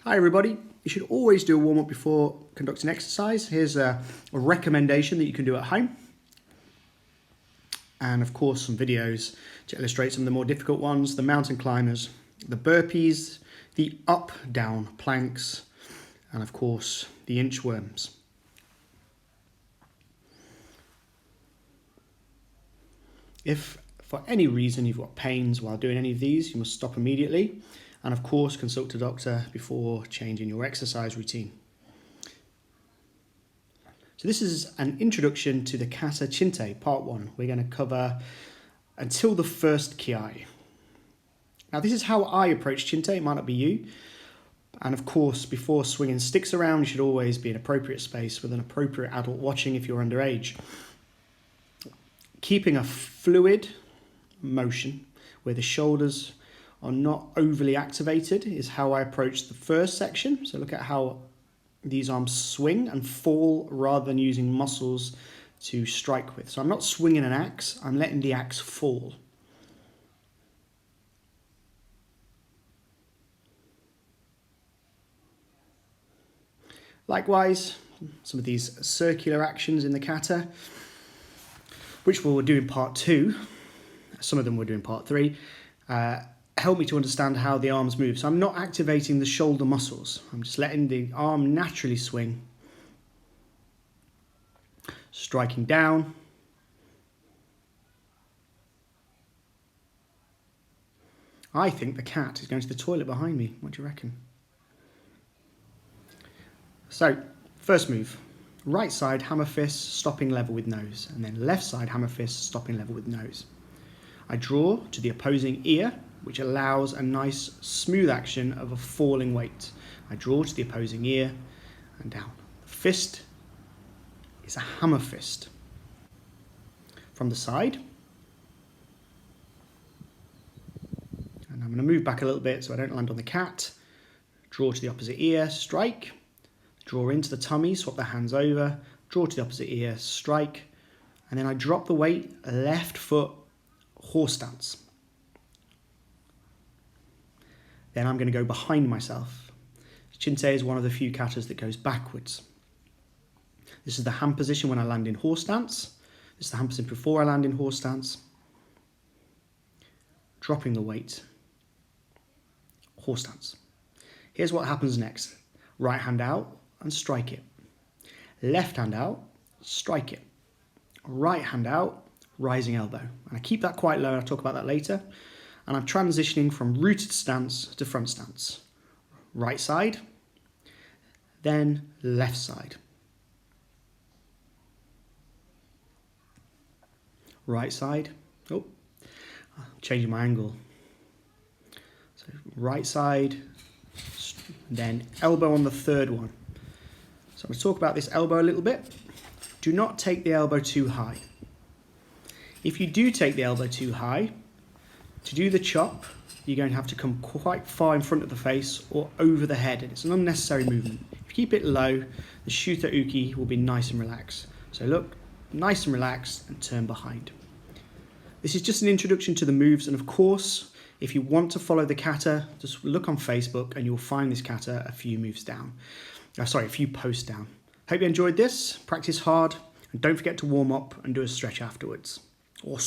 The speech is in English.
Hi everybody, you should always do a warm-up before conducting exercise. Here's a recommendation that you can do at home. And of course some videos to illustrate some of the more difficult ones, the mountain climbers, the burpees, the up-down planks, and of course the inchworms. If for any reason you've got pains while doing any of these, you must stop immediately. And of course, consult a doctor before changing your exercise routine. So this is an introduction to the Kata Chinte, part 1. We're going to cover until the first kiai. Now this is how I approach Chinte, it might not be you. And of course, before swinging sticks around, you should always be in appropriate space with an appropriate adult watching if you're underage. Keeping a fluid motion where the shoulders are not overly activated is how I approach the first section. So look at how these arms swing and fall rather than using muscles to strike with. So I'm not swinging an axe, I'm letting the axe fall. Likewise, some of these circular actions in the kata, which we'll do in part 2, some of them we'll do in part 3, help me to understand how the arms move. So I'm not activating the shoulder muscles. I'm just letting the arm naturally swing. Striking down. I think the cat is going to the toilet behind me. What do you reckon? So, first move. Right side hammer fist, stopping level with nose. And then left side hammer fist, stopping level with nose. I draw to the opposing ear, which allows a nice smooth action of a falling weight. I draw to the opposing ear and down. The fist is a hammer fist. From the side, and I'm going to move back a little bit so I don't land on the cat. Draw to the opposite ear, strike. Draw into the tummy, swap the hands over. Draw to the opposite ear, strike. And then I drop the weight, left foot, horse stance. Then I'm going to go behind myself. Chinte is one of the few katas that goes backwards. This is the hand position when I land in horse stance. This is the hand position before I land in horse stance. Dropping the weight. Horse stance. Here's what happens next. Right hand out and strike it. Left hand out, strike it. Right hand out, rising elbow. And I keep that quite low, I'll talk about that later. And I'm transitioning from rooted stance to front stance. Right side, then left side. Right side, oh, I'm changing my angle. So right side, then elbow on the third one. So I'm going to talk about this elbow a little bit. Do not take the elbow too high. If you do take the elbow too high, to do the chop, you're going to have to come quite far in front of the face or over the head, and it's an unnecessary movement. If you keep it low, the shutta uki will be nice and relaxed. So look, nice and relaxed, and turn behind. This is just an introduction to the moves, and of course, if you want to follow the kata, just look on Facebook and you'll find this kata a few moves down. A few posts down. Hope you enjoyed this, practice hard, and don't forget to warm up and do a stretch afterwards. Or